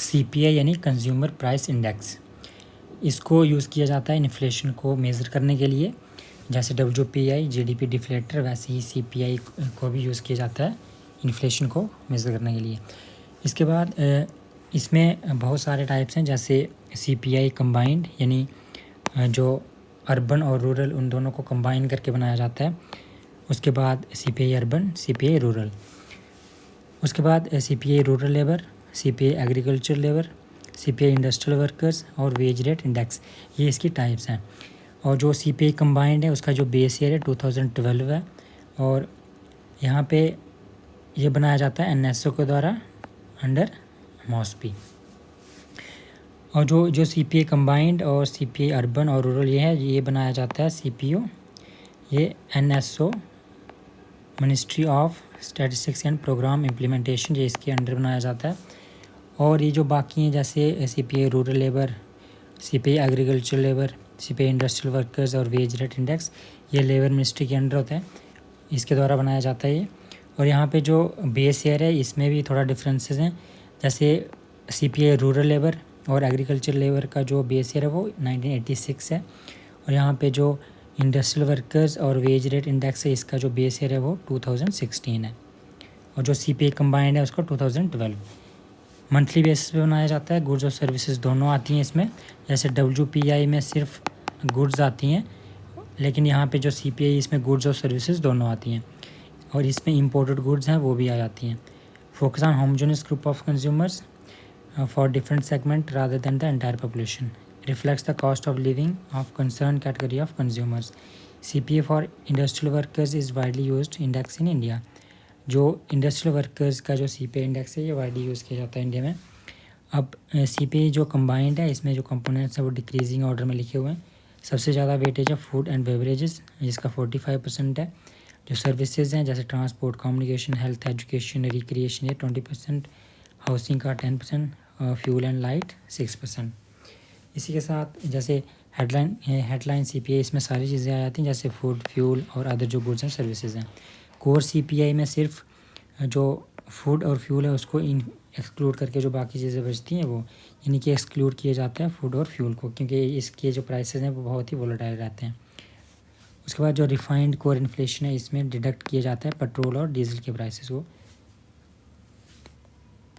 CPI यानी consumer price index. इसको use किया जाता है इन्फ्लेशन को मेज़र करने के लिए। जैसे WPI GDP डिफ्लेटर, वैसे ही CPI को भी यूज़ किया जाता है इन्फ्लेशन को मेज़र करने के लिए। इसके बाद इसमें बहुत सारे टाइप्स हैं, जैसे CPI कंबाइंड यानी जो अर्बन और रूरल उन दोनों को कंबाइन करके बनाया जाता है। उसके बाद CPI अर्बन, CPI रूरल। उसके बाद CPI rural labour, CPI agriculture labour, CPI industrial workers और वेज रेट इंडेक्स, ये इसकी टाइप्स हैं। और जो CPI कंबाइंड है उसका जो बेस ईयर है 2012 है, और यहाँ पे ये बनाया जाता है NSO के द्वारा अंडर मॉस्पी। और जो CPI कंबाइंड और CPI अर्बन और रूरल ये बनाया जाता है CPO, ये NSO ministry of statistics and programme implementation, ये इसके अंडर बनाया जाता है। और ये जो बाकी हैं जैसे CPI rural labour, CPI agriculture labour, CPI industrial workers और वेज रेट इंडेक्स, ये लेबर मिनिस्ट्री के अंडर होता है, इसके द्वारा बनाया जाता है ये। और यहाँ पे जो बेस ईयर है इसमें भी थोड़ा डिफरेंसेस हैं। जैसे CPI रूरल लेबर और एग्रीकल्चर लेबर का जो बेस ईयर है वो 1986 है, और यहाँ पे जो इंडस्ट्रियल वर्कर्स और वेज रेट इंडेक्स है इसका जो बेस ईयर है वो 2016 है, और जो CPI कंबाइंड है उसका 2012। मंथली बेसिस पे बनाया जाता है। गुड्स और सर्विसेज दोनों आती हैं इसमें। जैसे WPI में सिर्फ गुड्स आती हैं, लेकिन यहाँ पे जो CPI इसमें गुड्स और सर्विसेज दोनों आती हैं, और इसमें इंपोर्टेड गुड्स हैं वो भी आ जाती हैं। Focus on homogeneous group of consumers for different segment rather than the entire population, reflects the cost of living of concern category of consumers. CPI for industrial workers is widely used index in India. जो industrial workers का जो CPI index है ये widely use किया जाता है India में। अब CPI जो कंबाइंड है इसमें जो कंपोनेंट्स हैं वो डिक्रीजिंग ऑर्डर में लिखे हुए हैं। सबसे ज़्यादा वेटेज है फूड एंड बेवरेजेस, जिसका 45% है। जो सर्विसेज हैं जैसे transport, communication, health, education, recreation, ये 20%, हाउसिंग का 10%, फ्यूल एंड लाइट 6%। इसी के साथ जैसे हेडलाइन CPI इसमें सारी चीज़ें आ जाती हैं, जैसे फूड, फ्यूल और अदर जो गुड्स एंड सर्विसेज हैं। कोर CPI में सिर्फ जो फूड और फ्यूल है उसको एक्सक्लूड करके जो बाकी चीज़ें बचती हैं वो यानी कि एक्सक्लूड किया जाता है फूड और फ्यूल को, क्योंकि इसके जो प्राइसेस हैं वो बहुत ही वोलेटाइल रहते हैं। उसके बाद जो रिफाइंड कोर इन्फ्लेशन है इसमें डिडक्ट किया जाता है पेट्रोल और डीजल के प्राइसेस को।